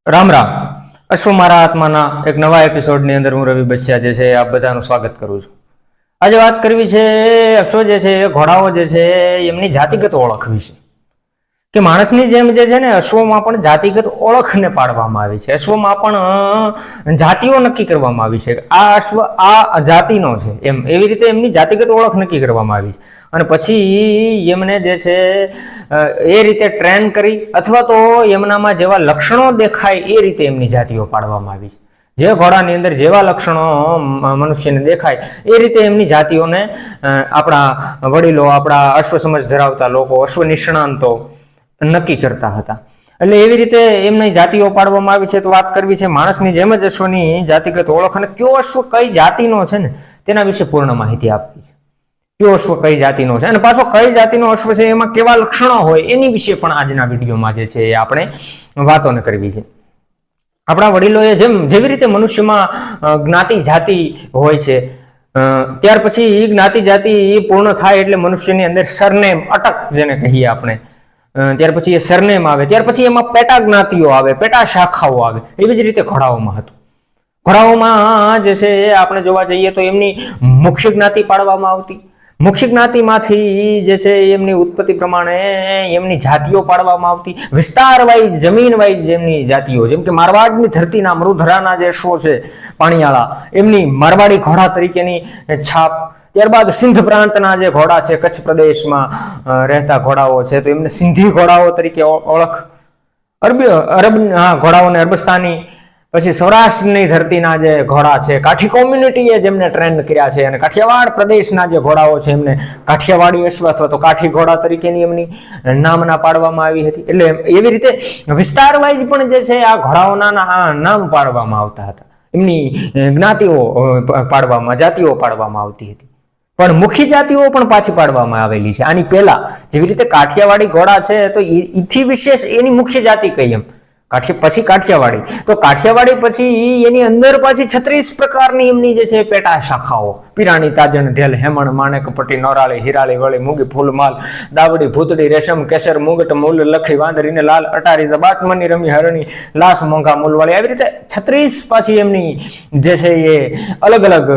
રામ રામ. અશ્વ મારા આત્માના એક નવા એપિસોડની અંદર હું રવિ બસિયા જે છે આપ બધાનું સ્વાગત કરું છું. આજે વાત કરવી છે અશ્વ જે છે ઘોડાઓ જે છે એમની જાતિગત ઓળખ વિશે. કે માણસની જેમ જે છે ને અશ્વમાં પણ જાતિગત ઓળખને પાડવામાં આવી છે. અશ્વમાં પણ જાતિઓ નક્કી કરવામાં આવી છે. આ અશ્વ આ જાતિનો છે એમ એવી રીતે એમની જાતિગત ઓળખ નક્કી કરવામાં આવી છે. અને પછી એમને જે છે એ રીતે ટ્રેન કરી અથવા તો એમનામાં જેવા લક્ષણો દેખાય એ રીતે એમની જાતિઓ પાડવામાં આવી છે. જે ઘોડાની અંદર જેવા લક્ષણો મનુષ્યને દેખાય એ રીતે એમની જાતિઓને આપણા વડીલો, આપણા અશ્વ સમજ ધરાવતા લોકો, અશ્વ નિષ્ણાંતો નક્કી કરતા હતા. એટલે એવી રીતે એમની જાતિઓ પાડવામાં આવી છે. તો વાત કરવી છે માણસની જેમ જ અશ્વની જાતિગત ઓળખ અને કયો અશ્વ કઈ જાતિનો છે ને તેના વિશે પૂર્ણ માહિતી આપવી છે. કયો અશ્વ કઈ જાતિનો છે અને પાછો કઈ જાતિનો અશ્વ છે એમાં કેવા લક્ષણો હોય એની વિશે પણ આજના વિડીયોમાં જે છે આપણે વાતોને કરવી છે. આપણા વડીલોએ જેવી રીતે મનુષ્યમાં જ્ઞાતિ જાતિ હોય છે, ત્યાર પછી એ જ્ઞાતિ જાતિ પૂર્ણ થાય એટલે મનુષ્યની અંદર સરનેમ, અટક જેને કહીએ આપણે, ત્યાર પછી એ સરનેમ આવે, ત્યાર પછી એમાં પેટા જ્ઞાતિઓ આવે, પેટા શાખાઓ આવે. એવી જ રીતે ઘોડાઓમાં હતું. ઘોડાઓમાં જે છે આપણે જોવા જઈએ તો એમની મુખ્ય જ્ઞાતિ પાડવામાં આવતી. મુખ્ય જ્ઞાતિમાંથી જે છે એમની ઉત્પત્તિ પ્રમાણે એમની જાતિઓ પાડવામાં આવતી. વિસ્તાર વાઇઝ, જમીન વાઇઝ એમની જાતિઓ, જેમ કે મારવાડની ધરતીના મૃધરાના જે અશ્વો છે પાણીયાળા, એમની મારવાડી ઘોડા તરીકેની છાપ. ત્યારબાદ સિંધ પ્રાંતના જે ઘોડા છે, કચ્છ પ્રદેશમાં રહેતા ઘોડાઓ છે તો એમને સિંધી ઘોડાઓ તરીકે ઓળખ. અરબ ઘોડાઓને અરબસ્તાની. પછી સૌરાષ્ટ્રની ધરતીના જે ઘોડા છે, કાઠી કોમ્યુનિટીએ જેમને ટ્રેન કર્યા છે, અને કાઠિયાવાડ પ્રદેશના જે ઘોડાઓ છે એમને કાઠિયાવાડી અશ્વ અથવા તો કાઠી ઘોડા તરીકેની એમની નામના પાડવામાં આવી હતી. એટલે એવી રીતે વિસ્તાર વાઇઝ પણ જે છે આ ઘોડાઓના નામ પાડવામાં આવતા હતા. એમની જ્ઞાતિઓ પાડવામાં, જાતિઓ પાડવામાં આવતી હતી. પણ મુખ્ય જાતિઓ પણ પાછી પાડવામાં આવેલી છે. આની પહેલા જેવી રીતે કાઠિયાવાડી ઘોડા છે તો એથી વિશેષ એની મુખ્ય જાતિ કઈ એમ પછી કાઠિયાવાડી. તો કાઠિયાવાડી પછી એની અંદર પાછી 36 પ્રકારની એમની જે છે પેટા શાખાઓ: પીરાણી, તાજણ, ઢેલ, હેમણ, માણેક, પટ્ટી, નોરાળી, હિરાળી, વળી, મૂગી, ફૂલમાલ, દાવડી, ભૂતડી, રેશમ, કેસર, મુગટ, મૂલ, લખી, વાંદરીને લાલ, અટારી, જબાટ, મની, રમી, હરણી, લાસ, મોંઘા, મૂલવાળી. આવી રીતે 36 પાછી એમની જે છે એ અલગ અલગ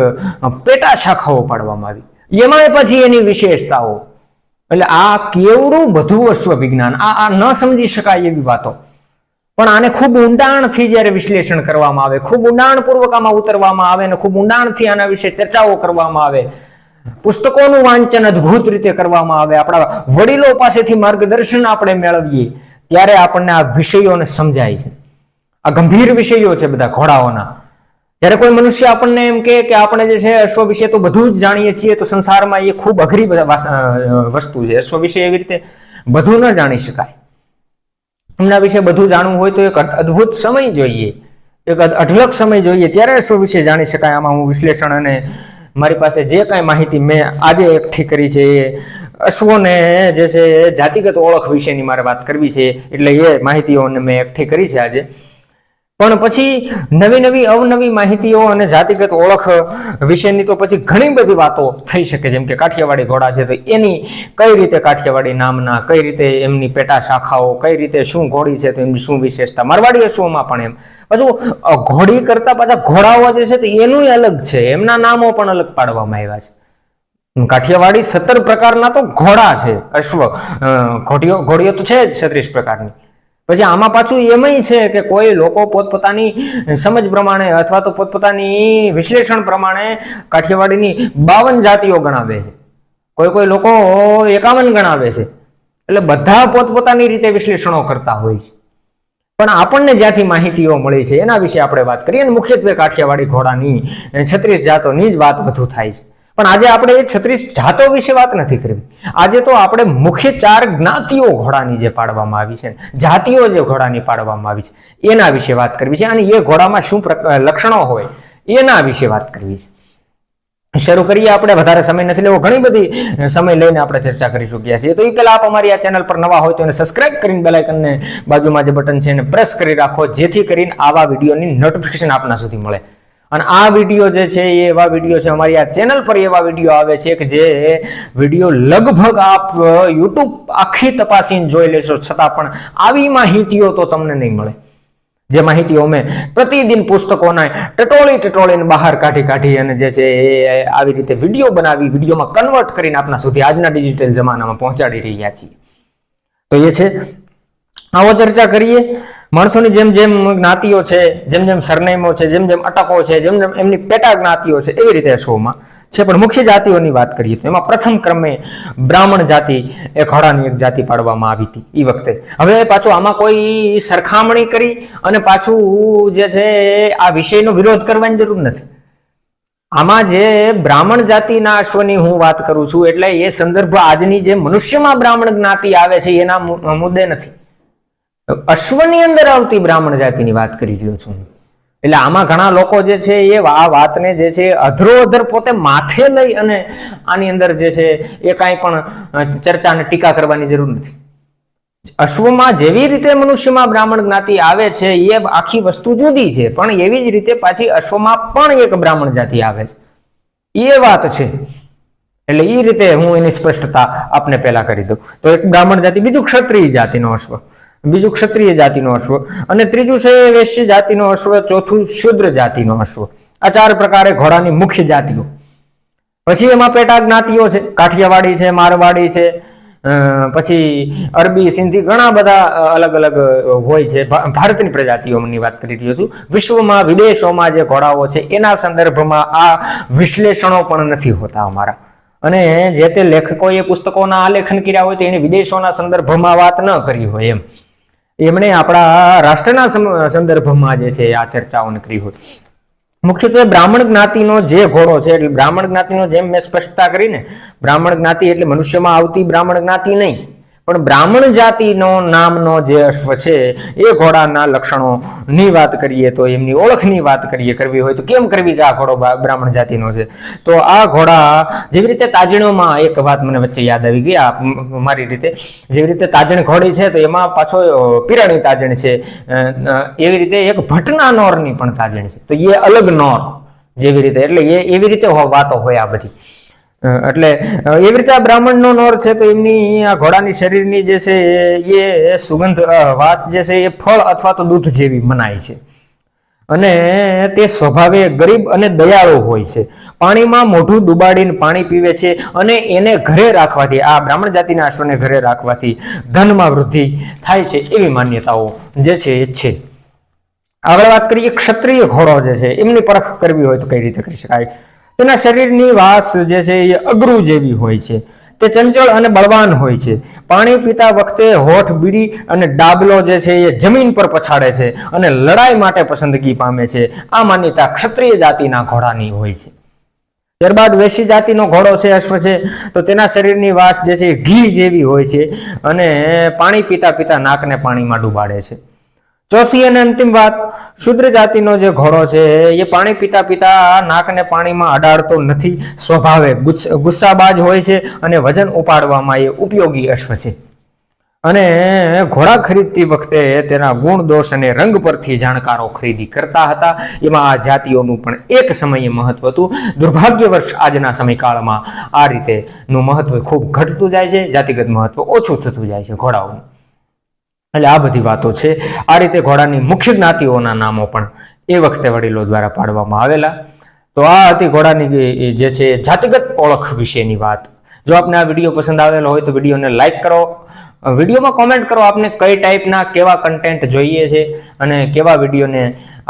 પેટા શાખાઓ પાડવામાં આવી. એમાં પછી એની વિશેષતાઓ. એટલે આ કેવડું બધું અશ્વ વિજ્ઞાન, આ ન સમજી શકાય એવી વાતો. પણ આને ખૂબ ઊંડાણથી જ્યારે વિશ્લેષણ કરવામાં આવે, ખૂબ ઊંડાણપૂર્વક આમાં ઉતરવામાં આવે અને ખૂબ ઊંડાણથી આના વિશે ચર્ચાઓ કરવામાં આવે, પુસ્તકોનું વાંચન અદ્ભુત રીતે કરવામાં આવે, આપણા વડીલો પાસેથી માર્ગદર્શન આપણે મેળવીએ, ત્યારે આપણને આ વિષયોને સમજાય છે. આ ગંભીર વિષયો છે બધા ઘોડાઓના. જ્યારે કોઈ મનુષ્ય આપણને એમ કે આપણે જે છે અશ્વ વિશે તો બધું જ જાણીએ છીએ, તો સંસારમાં એ ખૂબ અઘરી વસ્તુ છે. અશ્વ વિશે એવી રીતે બધું ન જાણી શકાય. એમના વિશે બધું જાણવું હોય તો એક અદ્ભુત સમય જોઈએ, એક અઢળક સમય જોઈએ, ત્યારે અશ્વ વિશે જાણી શકાય. આમાં હું વિશ્લેષણ અને મારી પાસે જે કાંઈ માહિતી મેં આજે એકઠી કરી છે એ અશ્વોને જે છે જાતિગત ઓળખ વિશેની મારે વાત કરવી છે, એટલે એ માહિતીઓને મેં એકઠી કરી છે આજે. પણ પછી નવી અવનવી માહિતીઓ અને જાતિગત ઓળખ વિશેની તો પછી ઘણી બધી વાતો થઈ શકે. જેમ કે કાઠિયાવાડી ઘોડા છે તો એની કઈ રીતે કાઠિયાવાડી નામના, કઈ રીતે એમની પેટા શાખાઓ, કઈ રીતે શું ઘોડી છે તો એમની શું વિશેષતા. મારવાડી અશ્વમાં પણ એમ પાછું ઘોડી કરતા પાછા ઘોડાઓ જે છે તો એનું અલગ છે, એમના નામો પણ અલગ પાડવામાં આવ્યા છે. કાઠિયાવાડી 17 પ્રકારના તો ઘોડા છે, અશ્વ ઘોડીઓ તો છે જ 36 પ્રકારની. પછી આમાં પાછું એમય છે કે કોઈ લોકો પોતપોતાની સમજ પ્રમાણે અથવા તો પોતપોતાની વિશ્લેષણ પ્રમાણે કાઠિયાવાડીની 52 જાતિઓ ગણાવે છે, કોઈ લોકો 51 ગણાવે છે. એટલે બધા પોતપોતાની રીતે વિશ્લેષણો કરતા હોય છે. પણ આપણને જ્યાંથી માહિતીઓ મળી છે એના વિશે આપણે વાત કરીએ. અને મુખ્યત્વે કાઠિયાવાડી ઘોડાની 36 જાતોની જ વાત વધુ થાય છે. પણ આજે આપણે એ 36 જાતો વિશે વાત નથી કરવી. આજે તો આપણે મુખ્ય 4 જ્ઞાતિઓ ઘોડાની જે પાડવામાં આવી છે, જાતિઓ જે ઘોડાની પાડવામાં આવી છે એના વિશે વાત કરવી છે. અને એ ઘોડામાં શું લક્ષણો હોય એના વિશે વાત કરવી છે. શરૂ કરીએ આપણે, વધારે સમય નથી લેવો, ઘણી બધી સમય લઈને આપણે ચર્ચા કરી ચૂક્યા છીએ. તો એ પહેલા આપ અમારી આ ચેનલ પર નવા હોય તો એને સબસ્ક્રાઇબ કરીને બેલ આઇકનને બાજુમાં જે બટન છે એને પ્રેસ કરી રાખો, જેથી કરીને આવા વિડીયોની નોટિફિકેશન આપના સુધી મળે. અને આ વિડીયો જે છે એ એવા વિડીયો છે, અમારી આ ચેનલ પર એવા વિડીયો આવે છે કે જે વિડીયો લગભગ આપ YouTube આખી તપાસીને જોઈ લેશો છતાં પણ આવી માહિતીઓ તો તમને નહીં મળે. જે માહિતીઓ અમે પ્રતિદિન પુસ્તકોના ટટોળીને બહાર કાઢી અને જે છે એ આવી રીતે વિડીયો બનાવી વિડીયોમાં કન્વર્ટ કરીને આપના સુધી આજના ડિજિટલ જમાનામાં પહોંચાડી રહ્યા છીએ. તો એ છે, આવો ચર્ચા કરીએ. માણસોની જેમ જેમ જ્ઞાતિઓ છે, જેમ જેમ સરનેમો છે, જેમ જેમ અટકો છે, જેમ જેમ એમની પેટા જ્ઞાતિઓ છે, એવી રીતે શોમાં છે. પણ મુખ્ય જાતિઓની વાત કરીએ તો એમાં પ્રથમ ક્રમે બ્રાહ્મણ જાતિ એ ઘોડાની એક જાતિ પાડવામાં આવી હતી એ વખતે. હવે પાછું આમાં કોઈ સરખામણી કરી અને પાછું જે છે આ વિષયનો વિરોધ કરવાની જરૂર નથી. આમાં જે બ્રાહ્મણ જાતિના અશ્વની હું વાત કરું છું એટલે એ સંદર્ભ આજની જે મનુષ્યમાં બ્રાહ્મણ જ્ઞાતિ આવે છે એના મુદ્દે નથી. અશ્વની અંદર આવતી બ્રાહ્મણ જાતિની વાત કરી રહ્યો છું. એટલે આમાં ઘણા લોકો જે છે એ આ વાતને જે છે અધરો અધર પોતે માથે લઈ અને આની અંદર જે છે એ કાંઈ પણ ચર્ચા અને ટીકા કરવાની જરૂર નથી. અશ્વમાં જેવી રીતે મનુષ્યમાં બ્રાહ્મણ જ્ઞાતિ આવે છે એ આખી વસ્તુ જુદી છે, પણ એવી જ રીતે પાછી અશ્વમાં પણ એક બ્રાહ્મણ જાતિ આવે છે એ વાત છે. એટલે એ રીતે હું એની સ્પષ્ટતા આપને પહેલા કરી દઉં. તો એક બ્રાહ્મણ જાતિ, બીજું ક્ષત્રિય જાતિનો અશ્વ, બીજું ક્ષત્રિય જાતિનો અશ્વ, અને ત્રીજું છે વૈશ્ય જાતિનો અશ્વ, ચોથું શુદ્ર જાતિનો અશ્વ. આ 4 પ્રકારે ઘોડાની મુખ્ય જાતિઓ. પછી એમાં પેટા જ્ઞાતિઓ છે, કાઠિયાવાડી છે, મારવાડી છે, પછી અરબી, સિંધી, ઘણા બધા અલગ અલગ હોય છે. ભારતની પ્રજાતિઓની વાત કરી રહ્યો છું. વિશ્વમાં વિદેશોમાં જે ઘોડાઓ છે એના સંદર્ભમાં આ વિશ્લેષણો પણ નથી હોતા અમારા. અને જે તે લેખકોએ પુસ્તકોના આલેખન કર્યા હોય તો એને વિદેશોના સંદર્ભમાં વાત ન કરી હોય એમણે આપણા રાષ્ટ્રના સંદર્ભમાં જે છે આ ચર્ચાઓને કરી હોય. મુખ્યત્વે બ્રાહ્મણ જ્ઞાતિનો જે ઘોડો છે, એટલે બ્રાહ્મણ જ્ઞાતિનો જેમ મેં સ્પષ્ટતા કરીને, બ્રાહ્મણ જ્ઞાતિ એટલે મનુષ્યમાં આવતી બ્રાહ્મણ જ્ઞાતિ નહીં, પણ બ્રાહ્મણ જાતિનો નામનો જે અશ્વ છે એ ઘોડાના લક્ષણોની વાત કરીએ તો એમની ઓળખની વાત કરવી હોય તો કેમ કરવી કે આ ઘોડો બ્રાહ્મણ જાતિનો છે. તો આ ઘોડા જેવી રીતે તાજણીઓમાં એક વાત મને વચ્ચે યાદ આવી ગઈ મારી રીતે, જેવી રીતે તાજણ ઘોડી છે તો એમાં પાછો પીરાણી તાજણ છે, એવી રીતે એક ભટના નોરની પણ તાજણ છે. તો એ અલગ નોર જેવી રીતે, એટલે એ એવી રીતે વાતો હોય આ બધી. એટલે એવી રીતે આ બ્રાહ્મણનો નોર છે તો એમની આ ઘોડાની શરીરની જે છે એ સુગંધ વાસ જે છે એ ફળ અથવા તો દૂધ જેવી મનાય છે. અને તે સ્વભાવે ગરીબ અને દયાળુ હોય છે. પાણીમાં મોઢું ડુબાડીને પાણી પીવે છે અને એને ઘરે રાખવાથી, આ બ્રાહ્મણ જાતિના અશ્વને ઘરે રાખવાથી ધનમાં વૃદ્ધિ થાય છે એવી માન્યતાઓ જે છે એ છે. આગળ વાત કરીએ ક્ષત્રિય ઘોડો જે છે એમની પરખ કરવી હોય તો કઈ રીતે કરી શકાય. તેના શરીરની વાસ જે છે એ અગરૂ જેવી હોય છે. તે ચંચળ અને બળવાન હોય છે. પાણી પીતા વખતે હોઠ, બીડી અને ડાબલો જે છે એ જમીન પર પછાડે છે અને લડાઈ માટે પસંદગી પામે છે. આ માન્યતા ક્ષત્રિય જાતિના ઘોડાની હોય છે. ત્યારબાદ વૈશ્ય જાતિનો ઘોડો છે, અશ્વ છે, તો તેના શરીરની વાસ જે છે ઘી જેવી હોય છે અને પાણી પીતા પીતા નાકને પાણીમાં ડૂબાડે છે. ચોથી અને અંતિમ વાત, શુદ્ર જાતિનો જે ઘોડો છે એ પાણી પીતા પીતા નાકને પાણીમાં અડાડતો નથી. સ્વભાવે ગુસ્સાબાજ હોય છે અને વજન ઉપાડવામાં એ ઉપયોગી અશ્વ છે. અને ઘોડા ખરીદતી વખતે તેના ગુણ, દોષ અને રંગ પરથી જાણકારો ખરીદી કરતા હતા. એમાં આ જાતિઓનું પણ એક સમયે મહત્વ હતું. દુર્ભાગ્યવશ આજના સમયકાળમાં આ રીતેનું મહત્વ ખૂબ ઘટતું જાય છે, જાતિગત મહત્વ ઓછું થતું જાય છે ઘોડાઓનું. એટલે આ બધી વાતો છે. આ રીતે ઘોડાની મુખ્ય જ્ઞાતિઓના નામો પણ એ વખતે વડીલો દ્વારા પાડવામાં આવેલા. તો આ હતી ઘોડાની જે છે જાતિગત ઓળખ વિશેની વાત. જો આપને આ વિડીયો પસંદ આવેલો હોય તો વિડીયોને લાઈક કરો, વિડીયોમાં કોમેન્ટ કરો આપને કઈ ટાઈપના કેવા કન્ટેન્ટ જોઈએ છે અને કેવા વિડીયોને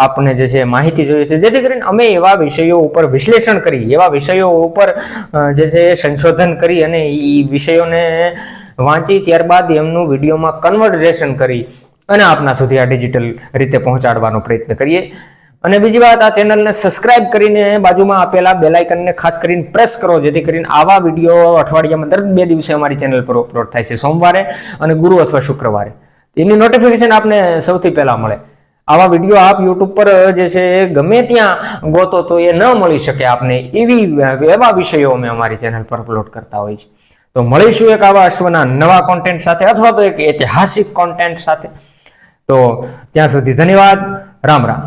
આપને જે છે માહિતી જોઈએ છે, જેથી કરીને અમે એવા વિષયો ઉપર વિશ્લેષણ કરી, એવા વિષયો ઉપર જે છે સંશોધન કરી અને એ વિષયોને વાંચી ત્યારબાદ એમનું વિડીયોમાં કન્વર્ઝેશન કરી અને આપના સુધી આ ડિજિટલ રીતે પહોંચાડવાનો પ્રયત્ન કરીએ. અને બીજી વાત, આ ચેનલને સબસ્ક્રાઇબ કરીને બાજુમાં આપેલા બેલ આઇકનને ખાસ કરીને પ્રેસ કરો, જેથી કરીને આવા વિડીયો અઠવાડિયામાં દર 2 દિવસે અમારી ચેનલ પર અપલોડ થાય છે, સોમવારે અને ગુરુ અથવા શુક્રવારે. એની નોટિફિકેશન આપને સૌથી પહેલા મળે. આવા વિડીયો આપ યુટ્યુબ પર જે છે ગમે ત્યાં ગોતો તો એ ન મળી શકે આપને, એવા વિષયો અમે અમારી ચેનલ પર અપલોડ કરતા હોય છે. તો મળીશું એક આવા અશ્વના નવા કોન્ટેન્ટ સાથે અથવા તો એક ઐતિહાસિક કોન્ટેન્ટ સાથે. તો ત્યાં સુધી ધન્યવાદ. રામ રામ.